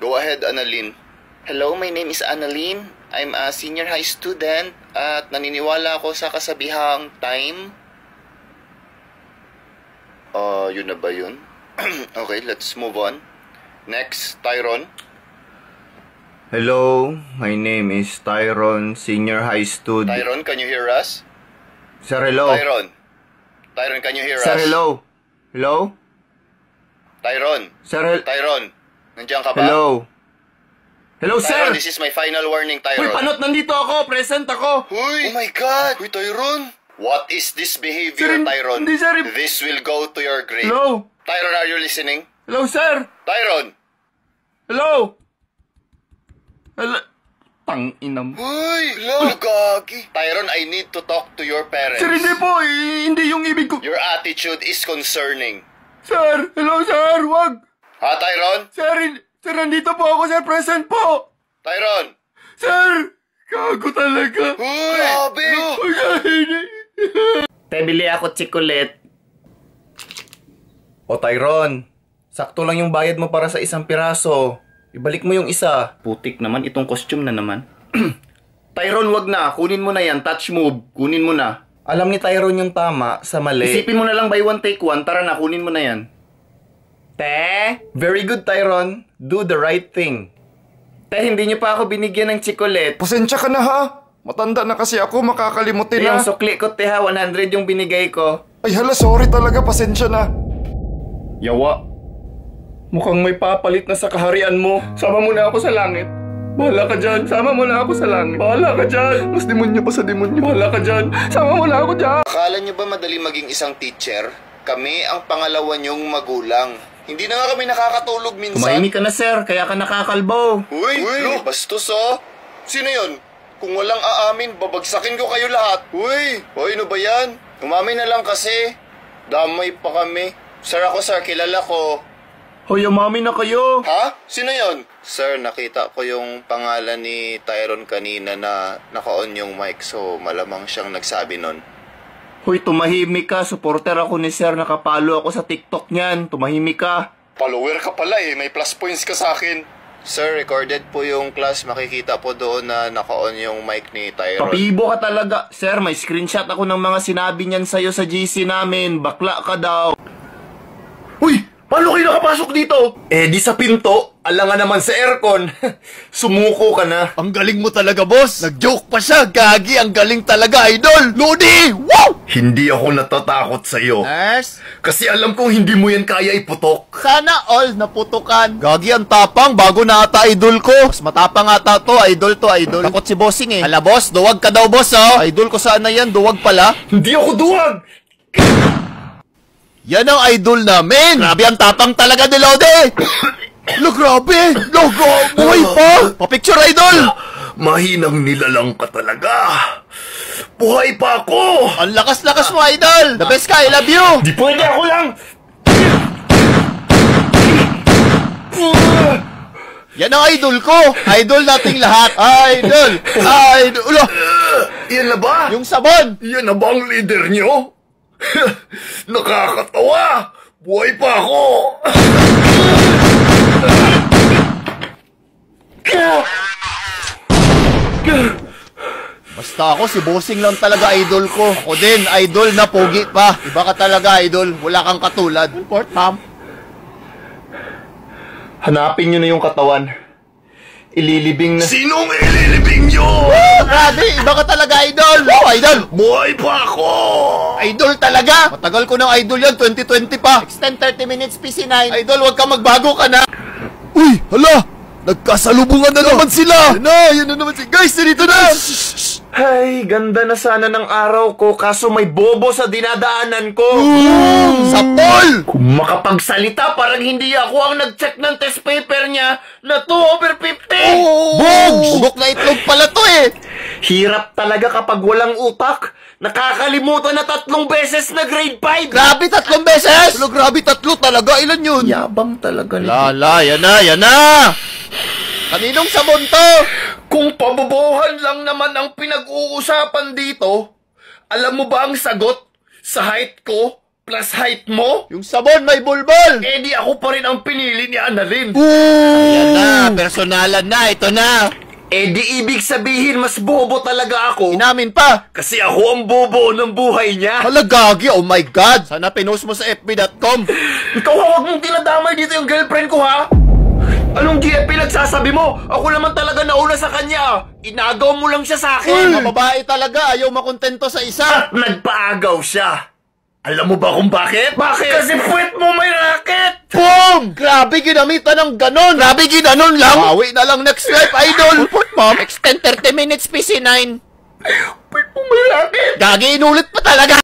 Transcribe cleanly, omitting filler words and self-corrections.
Go ahead, Annalyn. Hello, my name is Annalyn. I'm a senior high student at naniniwala ako sa kasabihang time. Yun na ba yun? Okay, let's move on. Next, Tyron. Hello, my name is Tyron, senior high student. Tyron, can you hear us? Sir, hello. Tyron, can you hear us? Sir, hello. Hello? Tyron. Sir, Tyron, nandiyan ka ba? hello. Hello, Tyron, sir! this is my final warning, Uy, Tyron. panot, nandito ako! Present ako! Huy! Oh my God! Huy, Tyron! What is this behavior, Sir, Tyron? hindi, sir. This will go to your grave. Hello? Tyron, are you listening? Hello, sir! Tyron! Hello? Hello? Tang-inam. Huy! Hello, gagi! Tyron, I need to talk to your parents. Sir, hindi po! Hindi yung ibig ko. Your attitude is concerning. Sir! Hello, sir! Wag! Ha, Tyron? Sir, sir, nandito po ako, sir. Present po! Tyron! Sir! Gago talaga. Huy! Grabe! Bili ako tsikulit. O Tyron, sakto lang yung bayad mo para sa isang piraso. Ibalik mo yung isa. Putik naman, itong costume na naman. Tyron, wag na. Kunin mo na yan. Touch move. Kunin mo na. Alam ni Tyron yung tama sa mali. Isipin mo na lang by one take one. Tara na, kunin mo na yan. Te? Very good, Tyron. Do the right thing. Te, hindi niyo pa ako binigyan ng tsikulit. Pasensya ka na ha. Matanda na kasi ako, makakalimutin na. Yung sukli ko, te ha. 100 yung binigay ko. Ay hala, sorry talaga, pasensya na. Yawa. Mukhang may papalit na sa kaharian mo. Sama mo na ako sa langit. Bahala ka dyan. Sama mo na ako sa langit. Bahala ka dyan. Mas demonyo pa sa demonyo. Bahala ka dyan. Sama mo na ako dyan. Akala niyo ba madali maging isang teacher? Kami ang pangalawa niyong magulang. Hindi na nga kami nakakatulog minsan. Tumahimik ka na, sir. Kaya ka nakakalbo. Uy, bastos oh. Sino yun? Kung walang aamin, babagsakin ko kayo lahat. Uy, ano ba yan? Umamin na lang kasi. Damay pa kami. Sir ako, sir. Kilala ko. Hoy, umami na kayo. Ha? Sino yon? Sir, nakita ko yung pangalan ni Tyron kanina na naka-on yung mic, so malamang siyang nagsabi nun. Hoy, tumahimik ka. Supporter ako ni sir. Nakapalo ako sa TikTok niyan. Tumahimik ka. Follower ka pala eh. May plus points ka sa akin. Sir, recorded po yung class. Makikita po doon na naka-on yung mic ni Tyron. Papibo ka talaga. Sir, may screenshot ako ng mga sinabi niyan sa'yo sa GC namin. Bakla ka daw. Uy! Paano kayo nakapasok dito? Eh, di sa pinto. Alangan naman sa aircon. Sumuko ka na. Ang galing mo talaga, boss. Nag-joke pa siya. Gagi, ang galing talaga, idol. Lodi! Wow! Hindi ako natatakot sa'yo. Yes? Kasi alam kong hindi mo yan kaya iputok. Sana all naputukan. Gagi, ang tapang. Bago na ata idol ko. Mas matapang ata to. Idol to, idol. Takot si bossing eh. Hala, boss. Duwag ka daw, boss, oh. Idol ko sana yan. Duwag pala. Hindi ako duwag! Yan ang idol namin. Grabe, ang tapang talaga ni Lodi. Lo, grabe. Lo, buhay pa. Pa-picture, idol. Mahinang nilalang ka talaga. Buhay pa ako! Ang lakas-lakas mo, idol. The best ka, I love you. Di pwede ako lang! Yan ang idol ko. Idol nating lahat. Idol. Idol. Yan na ba? Yung sabon. Yan na ba ang leader nyo? Nakakatawa! Buhay pa ako! Basta ako, si bossing lang talaga idol ko. Ako din, idol na pogi pa. Iba ka talaga, idol. Wala kang katulad. Import, ma'am. Hanapin nyo na yung katawan. Ililibing na... Sinong ililibing nyo? Grabe, iba ka talaga, idol. Oh, idol. Buhay pa ako! Idol talaga. Matagal ko ng idol yan, 2020 pa. Extend 30 minutes, PC9. Idol, wag ka magbago ka na. Uy, hala. Nagkasalubungan na naman sila. Yan na naman si guys, dito na. Ay, ganda na sana ng araw ko, kaso may bobo sa dinadaanan ko. Sapol! Kung makapagsalita, parang hindi ako ang nag-check ng test paper niya na 2/50. Bugs! Bugok na itlog pala to eh. Hirap talaga kapag walang utak. Nakakalimutan na 3 beses na grade 5. Grabe, 3 beses! Hello, grabe, 3 talaga. Ilan yun? Yabang talaga nito. Lala, yan na! Kaninong sabon to? Kung pabobohan lang naman ang pinag-uusapan dito, alam mo ba ang sagot sa height ko? plus height mo? Yung sabon may bulbol! Eh di ako pa rin ang pinili ni Annalyn. Ayan na, personalan na, ito na! Eh di ibig sabihin mas bobo talaga ako. Inamin pa! Kasi ako ang bobo ng buhay niya. Hala, gagi, oh my God! Sana pinost mo sa fb.com! Ikaw huwag mong dinadamay dito yung girlfriend ko ha? Anong GFP nagsasabi mo? Ako naman talaga nauna sa kanya. Inagaw mo lang siya sa akin. Mga babae talaga, ayaw makontento sa isa! At nagpaagaw siya. Alam mo ba kung bakit? Bakit? Kasi puwet mo may racket! Boom! Grabe ginamitan ng ganon! Grabe ginanon lang! Bawi na lang next life, idol! Report, ma'am! Extend 30 minutes, PC9! Puwet mo may racket! Gagi, inulit pa talaga!